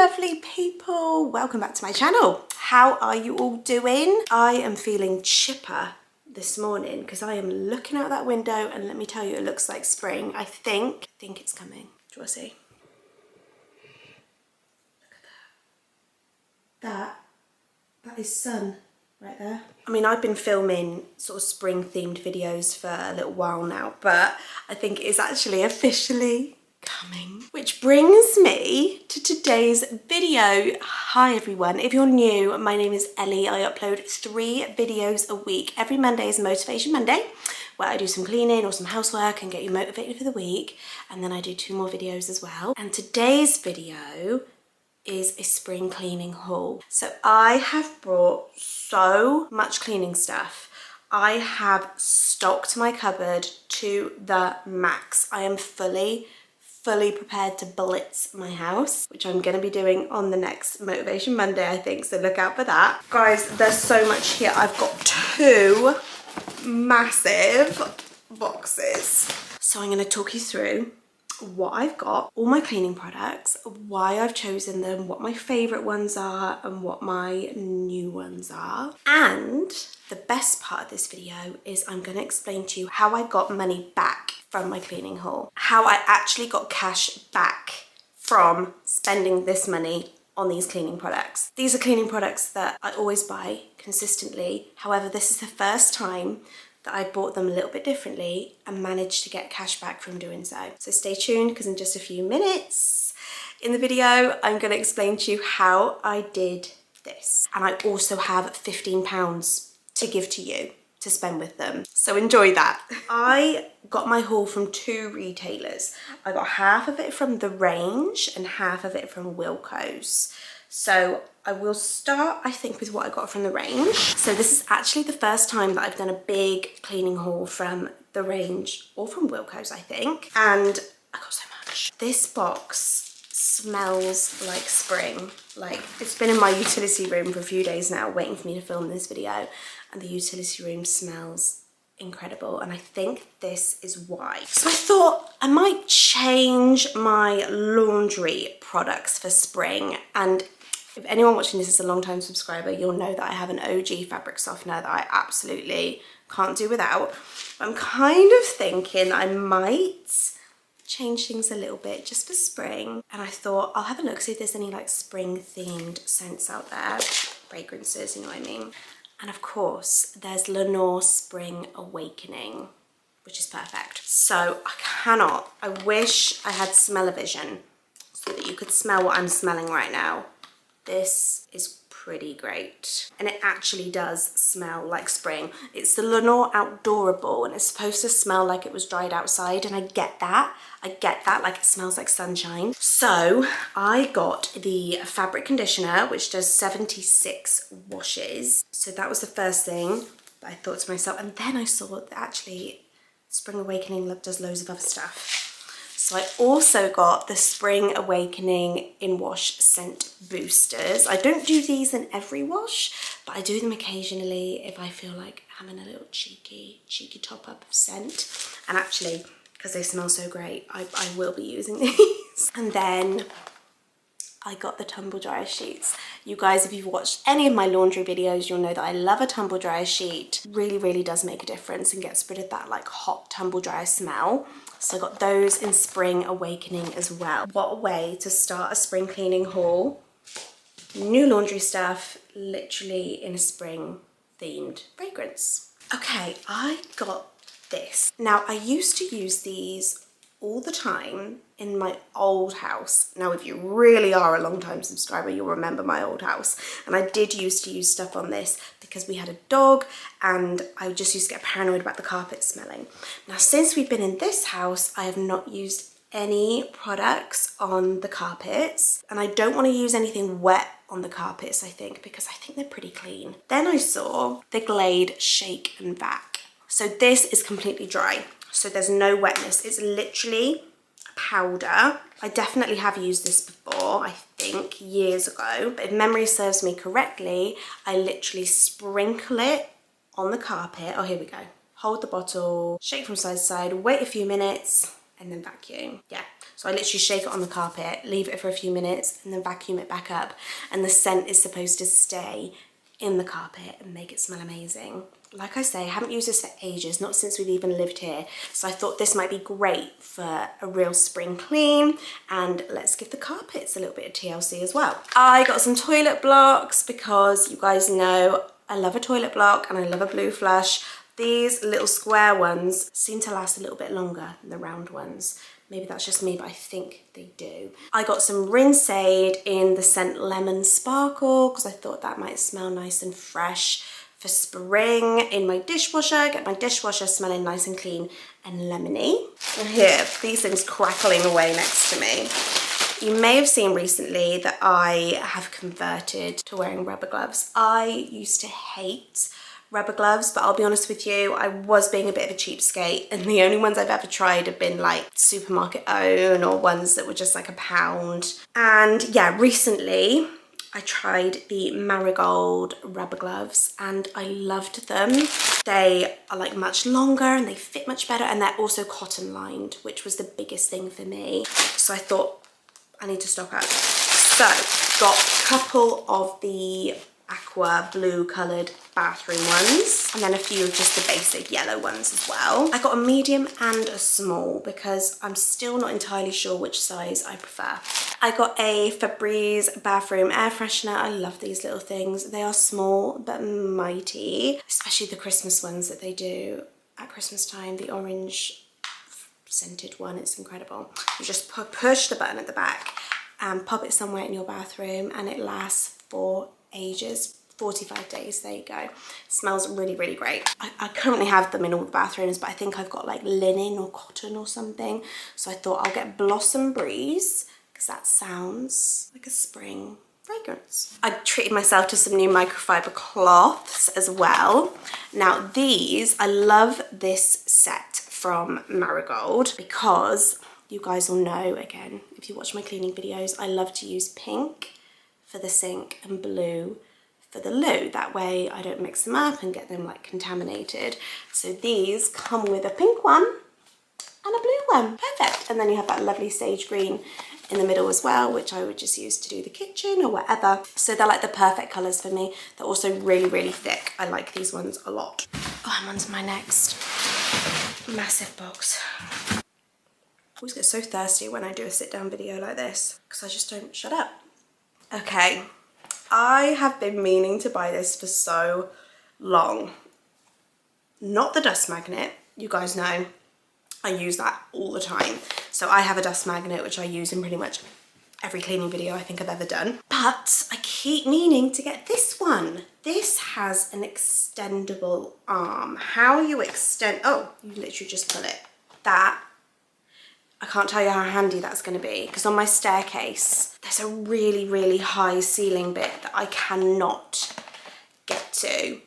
lovely people, welcome back to my channel. How are you all doing? I am feeling chipper this morning because I am looking out that window and let me tell you, it looks like spring. I think it's coming. Do you want to see? Look at that is sun right there. I mean, I've been filming sort of spring themed videos for a little while now, but I think it is actually officially coming. Which brings me to today's video. Hi everyone, if you're new, my name is Ellie. I upload 3 videos a week. Every Monday is Motivation Monday, where I do some cleaning or some housework and get you motivated for the week. And then I do 2 more videos as well. And today's video is a spring cleaning haul. So I have brought so much cleaning stuff. I have stocked my cupboard to the max. I am fully prepared to blitz my house, which I'm going to be doing on the next Motivation Monday, I think, so look out for that. Guys, there's so much here. I've got 2 massive boxes. So I'm going to talk you through what I've got, all my cleaning products, why I've chosen them, what my favourite ones are, and what my new ones are. And the best part of this video is I'm going to explain to you how I got money back from my cleaning haul, how I actually got cash back from spending this money on these cleaning products. These are cleaning products that I always buy consistently. However, this is the first time that I bought them a little bit differently and managed to get cash back from doing so. So stay tuned, because in just a few minutes in the video, I'm going to explain to you how I did this. And I also have £15 to give to you to spend with them. So enjoy that. I got my haul from 2 retailers. I got half of it from The Range and half of it from Wilko's. So I will start, I think, with what I got from The Range. So this is actually the first time that I've done a big cleaning haul from The Range or from Wilko's, I think. And I got so much. This box smells like spring. Like, it's been in my utility room for a few days now, waiting for me to film this video. And the utility room smells incredible, and I think this is why. So I thought I might change my laundry products for spring. And if anyone watching this is a long-time subscriber, you'll know that I have an OG fabric softener that I absolutely can't do without. I'm kind of thinking I might change things a little bit just for spring. And I thought I'll have a look, see if there's any like spring themed scents out there, fragrances, you know what I mean. And of course, there's Lenore Spring Awakening, which is perfect. So I wish I had smell-o-vision so that you could smell what I'm smelling right now. This is pretty great. And it actually does smell like spring. It's the Lenore Outdoorable, and it's supposed to smell like it was dried outside. And I get that, like it smells like sunshine. So I got the fabric conditioner, which does 76 washes. So that was the first thing that I thought to myself. And then I saw that actually Spring Awakening does loads of other stuff. So I also got the Spring Awakening In Wash Scent Boosters. I don't do these in every wash, but I do them occasionally if I feel like having a little cheeky top up of scent. And actually, because they smell so great, I will be using these. And then I got the tumble dryer sheets. You guys, if you've watched any of my laundry videos, you'll know that I love a tumble dryer sheet. Really does make a difference and gets rid of that like hot tumble dryer smell. So I got those in Spring Awakening as well. What a way to start a spring cleaning haul. New laundry stuff, literally in a spring themed fragrance. Okay, I got this. Now, I used to use these all the time in my old house. Now, if you really are a long-time subscriber, you'll remember my old house. And I did used to use stuff on this because we had a dog and I just used to get paranoid about the carpet smelling. Now, since we've been in this house, I have not used any products on the carpets, and I don't want to use anything wet on the carpets, I think, because I think they're pretty clean. Then I saw the Glade Shake and Vac. So this is completely dry. So there's no wetness. It's literally a powder. I definitely have used this before, I think, years ago. But if memory serves me correctly, I literally sprinkle it on the carpet. Oh, here we go. Hold the bottle, shake from side to side, wait a few minutes, and then vacuum. Yeah, so I literally shake it on the carpet, leave it for a few minutes, and then vacuum it back up. And the scent is supposed to stay in the carpet and make it smell amazing. Like I say, I haven't used this for ages, not since we've even lived here. So I thought this might be great for a real spring clean. And let's give the carpets a little bit of TLC as well. I got some toilet blocks because you guys know I love a toilet block and I love a blue flush. These little square ones seem to last a little bit longer than the round ones. Maybe that's just me, but I think they do. I got some Rinse Aid in the scent Lemon Sparkle because I thought that might smell nice and fresh for spring in my dishwasher. Get my dishwasher smelling nice and clean and lemony. And here, these things crackling away next to me. You may have seen recently that I have converted to wearing rubber gloves. I used to hate rubber gloves, but I'll be honest with you, I was being a bit of a cheapskate, and the only ones I've ever tried have been like supermarket own or ones that were just like £1. And yeah, recently I tried the Marigold rubber gloves and I loved them. They are like much longer and they fit much better, and they're also cotton lined, which was the biggest thing for me. So I thought I need to stock up. So got a couple of the aqua blue coloured bathroom ones, and then a few of just the basic yellow ones as well. I got a medium and a small because I'm still not entirely sure which size I prefer. I got a Febreze bathroom air freshener. I love these little things. They are small but mighty, especially the Christmas ones that they do at Christmas time. The orange scented one, it's incredible. You just push the button at the back and pop it somewhere in your bathroom and it lasts for ages. 45 days, there you go. It smells really, really great. I currently have them in all the bathrooms, but I think I've got like linen or cotton or something. So I thought I'll get Blossom Breeze because that sounds like a spring fragrance. I treated myself to some new microfiber cloths as well. Now these, I love this set from Marigold because you guys will know, again, if you watch my cleaning videos, I love to use pink for the sink and blue for the loo. That way I don't mix them up and get them like contaminated. So these come with a pink one and a blue one. Perfect. And then you have that lovely sage green in the middle as well, which I would just use to do the kitchen or whatever. So they're like the perfect colours for me. They're also really, really thick. I like these ones a lot. Oh, I'm on to my next massive box. I always get so thirsty when I do a sit down video like this because I just don't shut up. Okay, I have been meaning to buy this for so long. Not the dust magnet, you guys know I use that all the time. So I have a dust magnet which I use in pretty much every cleaning video I think I've ever done. But I keep meaning to get this one. This has an extendable arm. How you extend, oh, you literally just pull it. That, I can't tell you how handy that's going to be because on my staircase there's a really, really high ceiling bit that I cannot get to,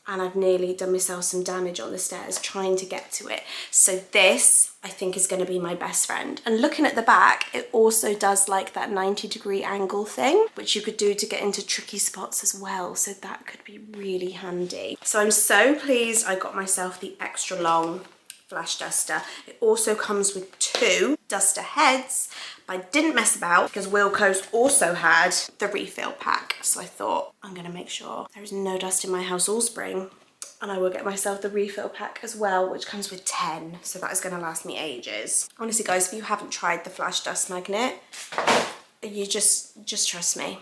and I've nearly done myself some damage on the stairs trying to get to it. So this I think is going to be my best friend. And looking at the back, it also does like that 90-degree angle thing, which you could do to get into tricky spots as well. So that could be really handy. So I'm so pleased I got myself the extra long flash duster. It also comes with 2 duster heads, but I didn't mess about because Wilko's also had the refill pack. So I thought I'm gonna make sure there is no dust in my house all spring, and I will get myself the refill pack as well, which comes with 10. So that is gonna last me ages. Honestly guys, if you haven't tried the flash dust magnet, you just trust me.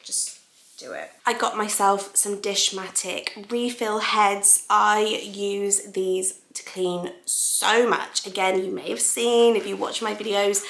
Just do it. I got myself some Dishmatic refill heads. I use these to clean so much. Again, you may have seen if you watch my videos,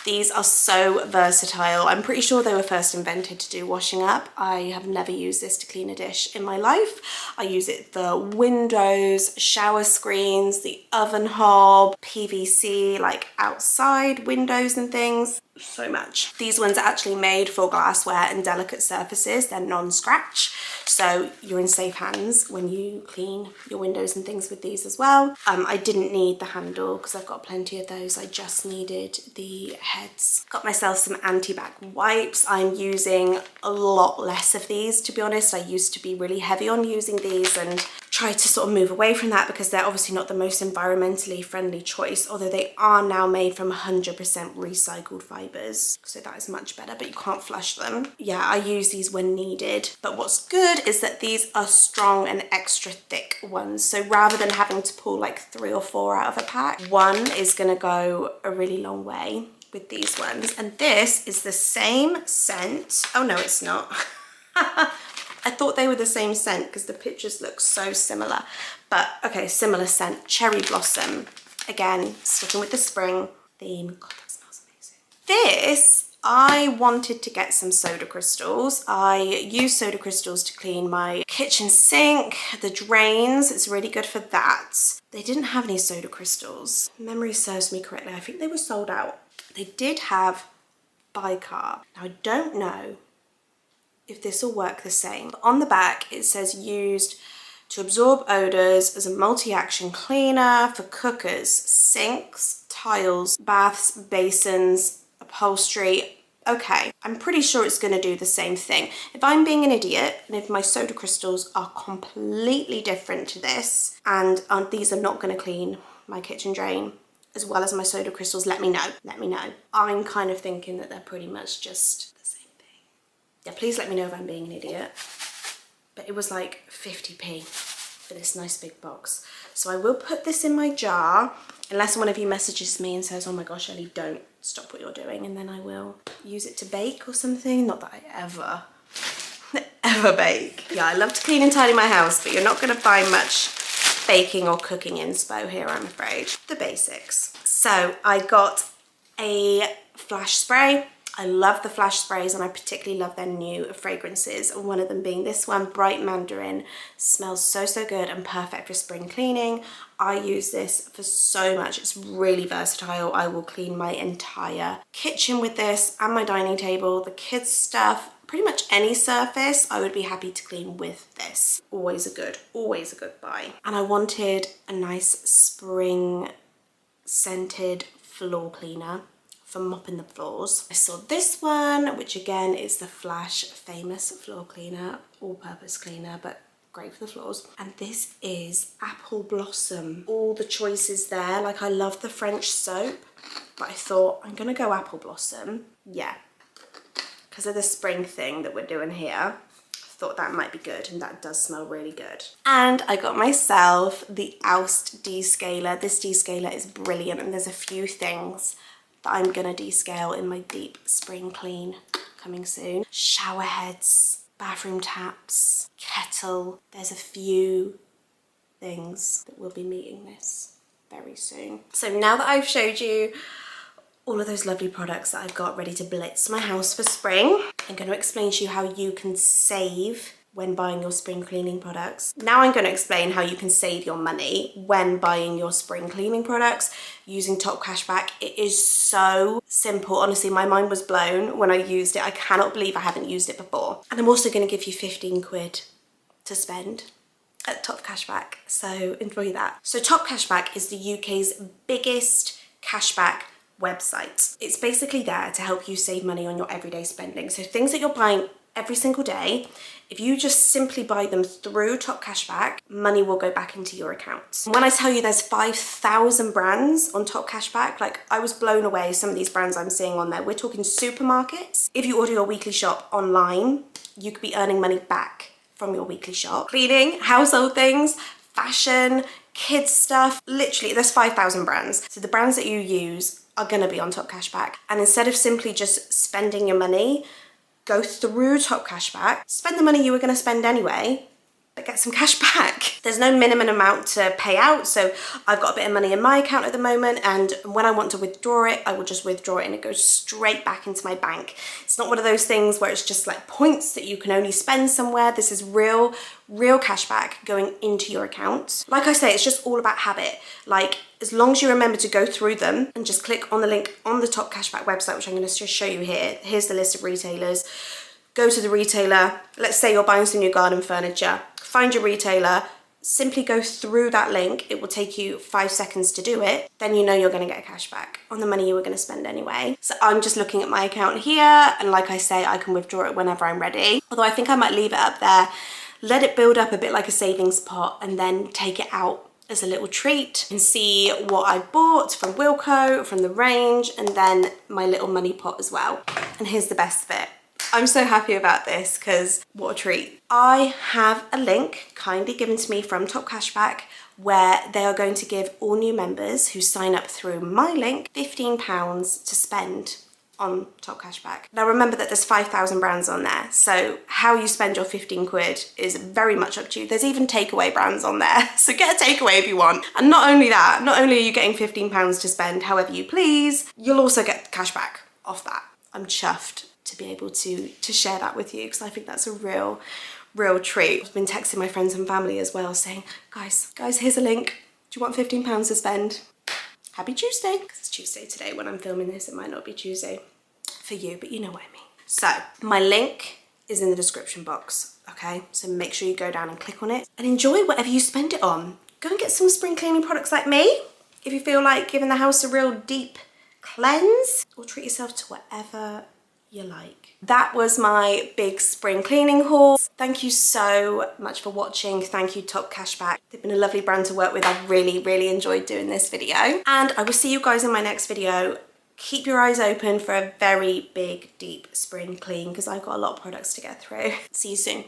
these are so versatile. I'm pretty sure they were first invented to do washing up. I have never used this to clean a dish in my life. I use it for windows, shower screens, the oven hob, PVC, like outside windows and things. So much. These ones are actually made for glassware and delicate surfaces. They're non-scratch, so you're in safe hands when you clean your windows and things with these as well. I didn't need the handle because I've got plenty of those. I just needed the heads. Got myself some anti-bac wipes. I'm using a lot less of these, to be honest. I used to be really heavy on using these and tried to sort of move away from that because they're obviously not the most environmentally friendly choice, although they are now made from 100% recycled fibres, so that is much better, but you can't flush them. Yeah, I use these when needed, but what's good is that these are strong and extra thick ones, so rather than having to pull like 3 or 4 out of a pack, one is going to go a really long way with these ones. And this is the same scent. Oh no, it's not. I thought they were the same scent because the pictures look so similar, but okay, similar scent. Cherry Blossom. Again, sticking with the spring theme. God, that smells amazing. This, I wanted to get some soda crystals. I use soda crystals to clean my kitchen sink, the drains. It's really good for that. They didn't have any soda crystals. Memory serves me correctly. I think they were sold out. They did have bicarb. Now, I don't know if this will work the same. But on the back, it says used to absorb odours as a multi-action cleaner for cookers, sinks, tiles, baths, basins, upholstery. Okay, I'm pretty sure it's going to do the same thing. If I'm being an idiot and if my soda crystals are completely different to this and these are not going to clean my kitchen drain as well as my soda crystals, let me know. Let me know. I'm kind of thinking that they're pretty much just the same thing. Yeah, please let me know if I'm being an idiot. But it was like 50p for this nice big box. So I will put this in my jar, unless one of you messages me and says, oh my gosh, Ellie, don't stop what you're doing. And then I will use it to bake or something. Not that I ever bake. Yeah, I love to clean and tidy my house, but you're not gonna find much baking or cooking inspo here, I'm afraid. The basics. So I got a flash spray. I love the flash sprays and I particularly love their new fragrances. One of them being this one, Bright Mandarin. Smells so good and perfect for spring cleaning. I use this for so much. It's really versatile. I will clean my entire kitchen with this and my dining table, the kids' stuff, pretty much any surface I would be happy to clean with this. Always a good buy. And I wanted a nice spring scented floor cleaner for mopping the floors. I saw this one, which again is the Flash famous floor cleaner, all-purpose cleaner, but great for the floors. And this is Apple Blossom. All the choices there. Like, I love the French soap, but I thought I'm gonna go Apple Blossom. Yeah, because of the spring thing that we're doing here. Thought that might be good, and that does smell really good. And I got myself the Oust descaler. This descaler is brilliant, and there's a few things that I'm gonna descale in my deep spring clean coming soon. Shower heads, bathroom taps, kettle. There's a few things that will be meeting this very soon. So now that I've showed you all of those lovely products that I've got ready to blitz my house for spring, I'm going to explain to you how you can save when buying your spring cleaning products. Now I'm going to explain how you can save your money when buying your spring cleaning products using Topcashback. It is so simple. Honestly, my mind was blown when I used it. I cannot believe I haven't used it before. And I'm also going to give you 15 quid to spend at Topcashback, so enjoy that. So Topcashback is the UK's biggest cashback website. It's basically there to help you save money on your everyday spending. So things that you're buying every single day, if you just simply buy them through Topcashback, money will go back into your account. When I tell you there's 5,000 brands on Topcashback, like, I was blown away some of these brands I'm seeing on there. We're talking supermarkets. If you order your weekly shop online, you could be earning money back from your weekly shop. Cleaning, household things, fashion, kids stuff, literally there's 5,000 brands. So the brands that you use are gonna be on Topcashback. And instead of simply just spending your money, go through Topcashback, spend the money you were gonna spend anyway, but get some cash back. There's no minimum amount to pay out, so I've got a bit of money in my account at the moment, and when I want to withdraw it, I will just withdraw it and it goes straight back into my bank. It's not one of those things where it's just like points that you can only spend somewhere. This is real cash back going into your account. Like I say, it's just all about habit. Like, as long as you remember to go through them and just click on the link on the Topcashback website, which I'm going to just show you here. Here's the list of retailers. Go to the retailer. Let's say you're buying some new garden furniture. Find your retailer, simply go through that link. It will take you 5 seconds to do it. Then you know you're going to get cash back on the money you were going to spend anyway. So I'm just looking at my account here, and like I say, I can withdraw it whenever I'm ready. Although I think I might leave it up there let it build up a bit like a savings pot, and then take it out as a little treat and see what I bought from Wilko, from the range, and then my little money pot as well. And here's the best bit. I'm so happy about this because what a treat. I have a link kindly given to me from Topcashback where they are going to give all new members who sign up through my link £15 to spend on Topcashback. Now remember that there's 5,000 brands on there, so how you spend your 15 quid is very much up to you. There's even takeaway brands on there, so get a takeaway if you want. And not only that, not only are you getting £15 to spend however you please, you'll also get cash back off that. I'm chuffed to be able to share that with you because I think that's a real treat. I've been texting my friends and family as well saying, guys, here's a link. Do you want £15 to spend? Happy Tuesday, because it's Tuesday today when I'm filming this. It might not be Tuesday for you, but you know what I mean. So my link is in the description box, okay? So make sure you go down and click on it and enjoy whatever you spend it on. Go and get some spring cleaning products like me if you feel like giving the house a real deep cleanse, or treat yourself to whatever you like. That was my big spring cleaning haul. Thank you so much for watching. Thank you Topcashback. They've been a lovely brand to work with. I've really enjoyed doing this video. And I will see you guys in my next video. Keep your eyes open for a very big, deep spring clean because I've got a lot of products to get through. See you soon.